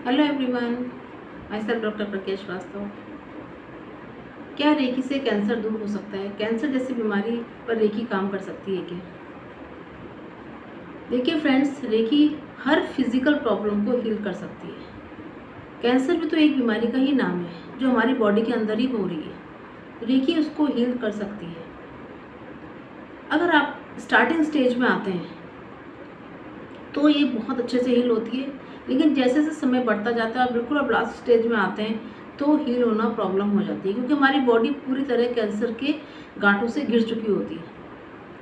Hello everyone, myself doctor Prakesh Srivastava. क्या reiki से cancer दूर हो सकता है? कैंसर जैसी बीमारी पर रेकी काम कर सकती है क्या? देखिए फ्रेंड्स, रेकी हर फिजिकल प्रॉब्लम को हील कर सकती है। कैंसर भी तो एक बीमारी का ही नाम है जो हमारी बॉडी के अंदर ही हो रही है। रेकी उसको हील कर सकती है। अगर आप स्टार्टिंग स्टेज में आते हैं तो ये बहुत अच्छे से हील होती है, लेकिन जैसे जैसे समय बढ़ता जाता है और बिल्कुल आप लास्ट स्टेज में आते हैं तो हील होना प्रॉब्लम हो जाती है, क्योंकि हमारी बॉडी पूरी तरह कैंसर के गांठों से घिर चुकी होती है।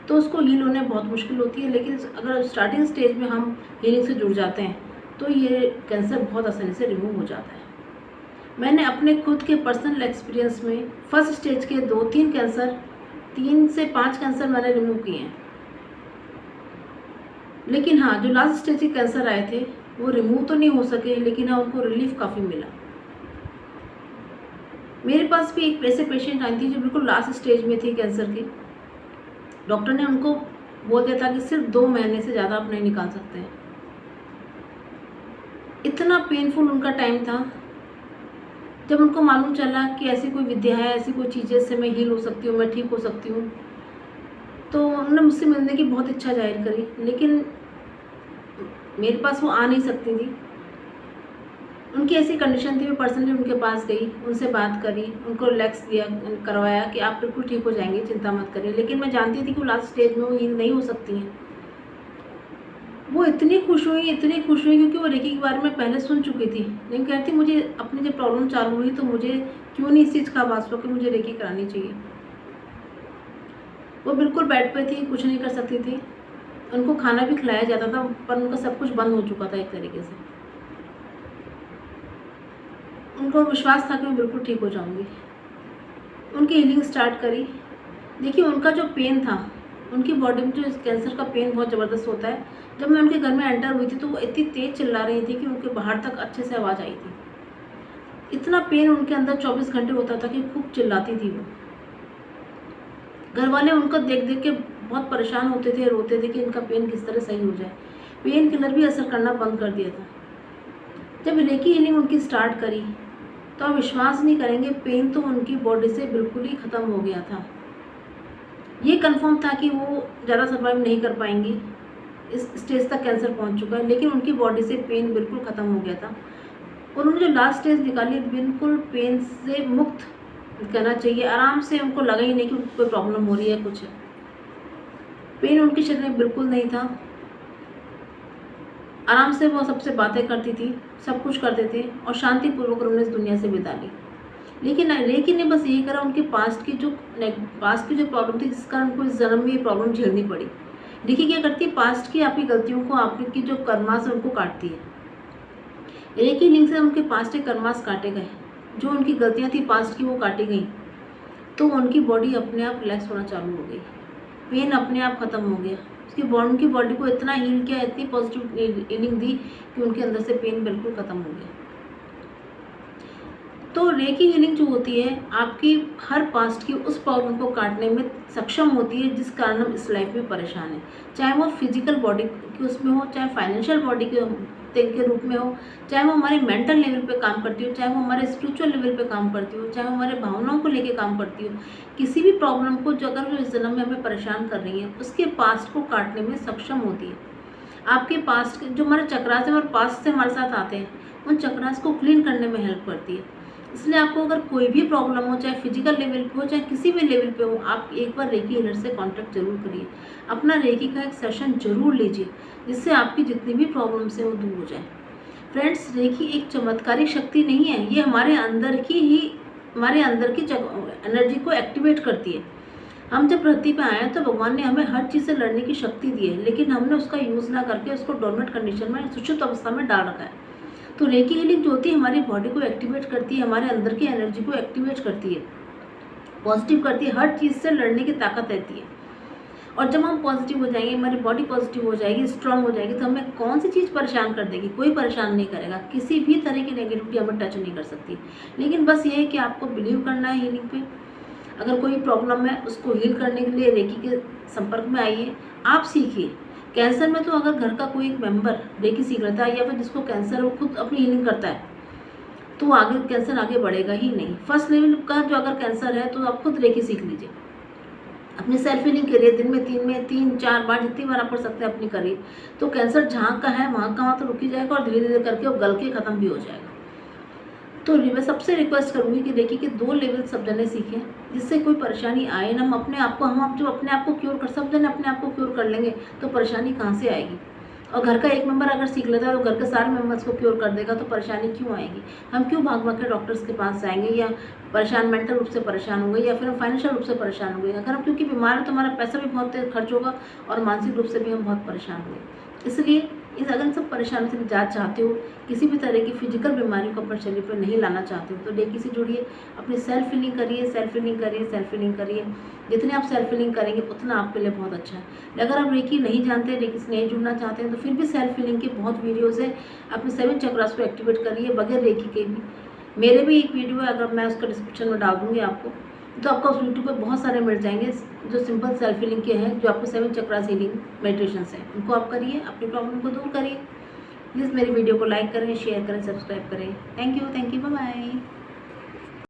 तो उसको हील होने बहुत मुश्किल होती है। लेकिन अगर स्टार्टिंग स्टेज में हम हीलिंग से जुड़ जाते हैं तो ये कैंसर बहुत आसानी से रिमूव हो जाता है। मैंने अपने खुद के पर्सनल एक्सपीरियंस में फर्स्ट स्टेज के 2-3 कैंसर, 3 से 5 कैंसर मैंने रिमूव किए हैं। लेकिन हाँ, जो लास्ट स्टेज के कैंसर आए थे वो रिमूव तो नहीं हो सके, लेकिन हाँ उनको रिलीफ काफ़ी मिला। मेरे पास भी एक ऐसे पेशेंट आई थी जो बिल्कुल लास्ट स्टेज में थी कैंसर की। डॉक्टर ने उनको बोल दिया था कि सिर्फ 2 महीने से ज़्यादा आप नहीं निकाल सकते हैं। इतना पेनफुल उनका टाइम था। जब उनको मालूम चला कि ऐसी कोई विद्या है, ऐसी कोई चीज़ है, इससे मैं हील हो सकती हूँ, मैं ठीक हो सकती हूँ, तो उन्होंने मुझसे मिलने की बहुत इच्छा जाहिर करी। लेकिन मेरे पास वो आ नहीं सकती थी। उनकी ऐसी कंडीशन थी, मैं पर्सनली उनके पास गई, उनसे बात करी, उनको रिलैक्स दिया, करवाया कि आप बिल्कुल ठीक हो जाएंगे, चिंता मत करिए। लेकिन मैं जानती थी कि वो लास्ट स्टेज में वो हील नहीं हो सकती हैं। वो इतनी खुश हुई, क्योंकि वो रेकी के बारे में पहले सुन चुकी थी। लेकिन कहती मुझे अपनी जब प्रॉब्लम चालू हुई तो मुझे क्यों नहीं इस चीज़ का आभास हुआ कि मुझे रेकी करानी चाहिए। वो बिल्कुल बेड पे थी, कुछ नहीं कर सकती थी। उनको खाना भी खिलाया जाता था पर उनका सब कुछ बंद हो चुका था एक तरीके से। उनको विश्वास था कि मैं बिल्कुल ठीक हो जाऊंगी। उनकी हीलिंग स्टार्ट करी। देखिए, उनका जो पेन था, उनकी बॉडी में जो कैंसर का पेन बहुत ज़बरदस्त होता है। जब मैं उनके घर में एंटर हुई थी तो वो इतनी तेज़ चिल्ला रही थी कि उनके बाहर तक अच्छे से आवाज़ आई थी। इतना पेन उनके अंदर 24 घंटे होता था कि खूब चिल्लाती थी वो। घर वाले उनको देख देख के बहुत परेशान होते थे, रोते थे कि इनका पेन किस तरह सही हो जाए। पेन किलर भी असर करना बंद कर दिया था। जब रेकी हीलिंग उनकी स्टार्ट करी तो आप विश्वास नहीं करेंगे, पेन तो उनकी बॉडी से बिल्कुल ही ख़त्म हो गया था। ये कंफर्म था कि वो ज़्यादा सर्वाइव नहीं कर पाएंगी, इस स्टेज तक कैंसर पहुंच चुका है। लेकिन उनकी बॉडी से पेन बिल्कुल ख़त्म हो गया था और उन्होंने जो लास्ट स्टेज निकाली बिल्कुल पेन से मुक्त कहना चाहिए। आराम से, उनको लगा ही नहीं कि उनको कोई प्रॉब्लम हो रही है, कुछ पेन उनके शरीर में बिल्कुल नहीं था। आराम से वो सबसे बातें करती थी, सब कुछ करते थे और शांतिपूर्वक उन्होंने इस दुनिया से विदा ली। लेकिन रेकी ने बस यही करा, उनके पास्ट की जो प्रॉब्लम थी जिस कारण उनको इस जन्म में ये प्रॉब्लम झेलनी पड़ी। रेकी क्या करती है, पास्ट की आपकी गलतियों को, आपकी जो कर्मास है उनको काटती है। रेकी लिंक से उनके पास्ट के कर्मास काटे गए, जो उनकी गलतियाँ थी पास्ट की वो काटी गई, तो उनकी बॉडी अपने आप रिलैक्स होना चालू हो गई। पेन अपने आप ख़त्म हो गया। उनकी बॉडी को इतना हील किया, इतनी पॉजिटिव हीलिंग दी कि उनके अंदर से पेन बिल्कुल ख़त्म हो गया। तो रेकी हीलिंग जो होती है आपकी हर पास्ट की उस प्रॉब्लम को काटने में सक्षम होती है जिस कारण हम इस लाइफ में परेशान हैं। चाहे वो फिजिकल बॉडी की उसमें हो, चाहे फाइनेंशियल बॉडी के रूप में हो, चाहे वो हमारे मेंटल लेवल पे काम करती हो, चाहे वो हमारे स्पिरिचुअल लेवल पे काम करती हो, चाहे वो हमारे भावनाओं को लेके काम करती हो। किसी भी प्रॉब्लम को जो अगर जो इस जन्म में हमें परेशान कर रही है उसके पास्ट को काटने में सक्षम होती है। आपके पास्ट के जो हमारे चक्रास है और पास्ट से हमारे साथ आते हैं, उन चक्रास को क्लीन करने में हेल्प करती है। इसलिए आपको अगर कोई भी प्रॉब्लम हो, चाहे फिजिकल लेवल पे हो, चाहे किसी भी लेवल पे हो, आप एक बार रेकी हीलर से कांटेक्ट जरूर करिए। अपना रेकी का एक सेशन जरूर लीजिए जिससे आपकी जितनी भी प्रॉब्लम्स हैं वो दूर हो जाए। फ्रेंड्स, रेकी एक चमत्कारिक शक्ति नहीं है, ये हमारे अंदर की एनर्जी को एक्टिवेट करती है। हम जब पृथ्वी पे आए तो भगवान ने हमें हर चीज़ से लड़ने की शक्ति दी है, लेकिन हमने उसका यूज़ ना करके उसको डोरमेंट कंडीशन में, सुषुप्त अवस्था में डाल रखा है। तो रेकी हीलिंग जो होती है हमारी बॉडी को एक्टिवेट करती है, हमारे अंदर की एनर्जी को एक्टिवेट करती है, पॉजिटिव करती है, हर चीज़ से लड़ने की ताकत रहती है। और जब हम पॉजिटिव हो जाएंगे, हमारी बॉडी पॉजिटिव हो जाएगी, स्ट्रांग हो जाएगी, तो हमें कौन सी चीज़ परेशान कर देगी? कोई परेशान नहीं करेगा। किसी भी तरह की नेगेटिविटी हमें टच नहीं कर सकती। लेकिन बस ये है कि आपको बिलीव करना है हीलिंग पे। अगर कोई प्रॉब्लम है उसको हील करने के लिए रेकी के संपर्क में आइए, आप सीखिए। कैंसर में तो अगर घर का कोई एक मेंबर रेकी सीख लेता है या फिर जिसको कैंसर है वो खुद अपनी हीलिंग करता है तो आगे कैंसर आगे बढ़ेगा ही नहीं। फर्स्ट लेवल का जो अगर कैंसर है तो आप खुद रेकी सीख लीजिए, अपनी सेल्फ हीलिंग करिए, दिन में 3-4 बार जितनी बार आप कर सकते हैं अपनी करिए। तो कैंसर जहाँ का है वहाँ तो रुक ही जाएगा और धीरे धीरे करके वो गल के ख़त्म भी हो जाएगा। तो मैं सबसे रिक्वेस्ट करूँगी कि देखिए कि 2 लेवल सब जने सीखें जिससे कोई परेशानी आए ना। हम जब अपने आप को क्योर कर सब जने अपने आप को क्योर कर लेंगे तो परेशानी कहाँ से आएगी। और घर का एक मेंबर अगर सीख लेता है तो घर के सारे मेंबर्स को क्योर कर देगा तो परेशानी क्यों आएगी। हम क्यों भाग के डॉक्टर्स के पास जाएंगे या परेशान मेंटल रूप से परेशान होंगे या फिर हम फाइनेंशियल रूप से परेशान होंगे। अगर हम क्योंकि बीमार है तो हमारा पैसा भी बहुत खर्च होगा और मानसिक रूप से भी हम बहुत परेशान होंगे। इसलिए अगर इन सब परेशानियों से निजात चाहते हो, किसी भी तरह की फिजिकल बीमारी को अपने शरीर पर नहीं लाना चाहते हो तो रेकी से जुड़िए, अपनी सेल्फ हीलिंग करिए, सेल्फ हीलिंग करिए, सेल्फ हीलिंग करिए। जितने आप सेल्फ हीलिंग करेंगे उतना आपके लिए बहुत अच्छा है। अगर आप रेकी नहीं जानते, रेकी से नहीं जुड़ना चाहते हैं तो फिर भी सेल्फ हीलिंग के बहुत वीडियोज़ हैं। अपने 7 चक्रास को एक्टिवेट करिए बगैर रेकी के भी। मेरे भी एक वीडियो है, अगर मैं उसका डिस्क्रिप्शन में डाल दूँगी आपको, तो आपको उस यूट्यूब पे बहुत सारे मिल जाएंगे जो सिंपल सेल्फ हीलिंग के हैं, जो आपको 7 चक्रास हीलिंग मेडिटेशंस हैं। उनको आप करिए, अपनी प्रॉब्लम को दूर करिए। प्लीज़ मेरी वीडियो को लाइक करें, शेयर करें, सब्सक्राइब करें। Thank you, bye bye.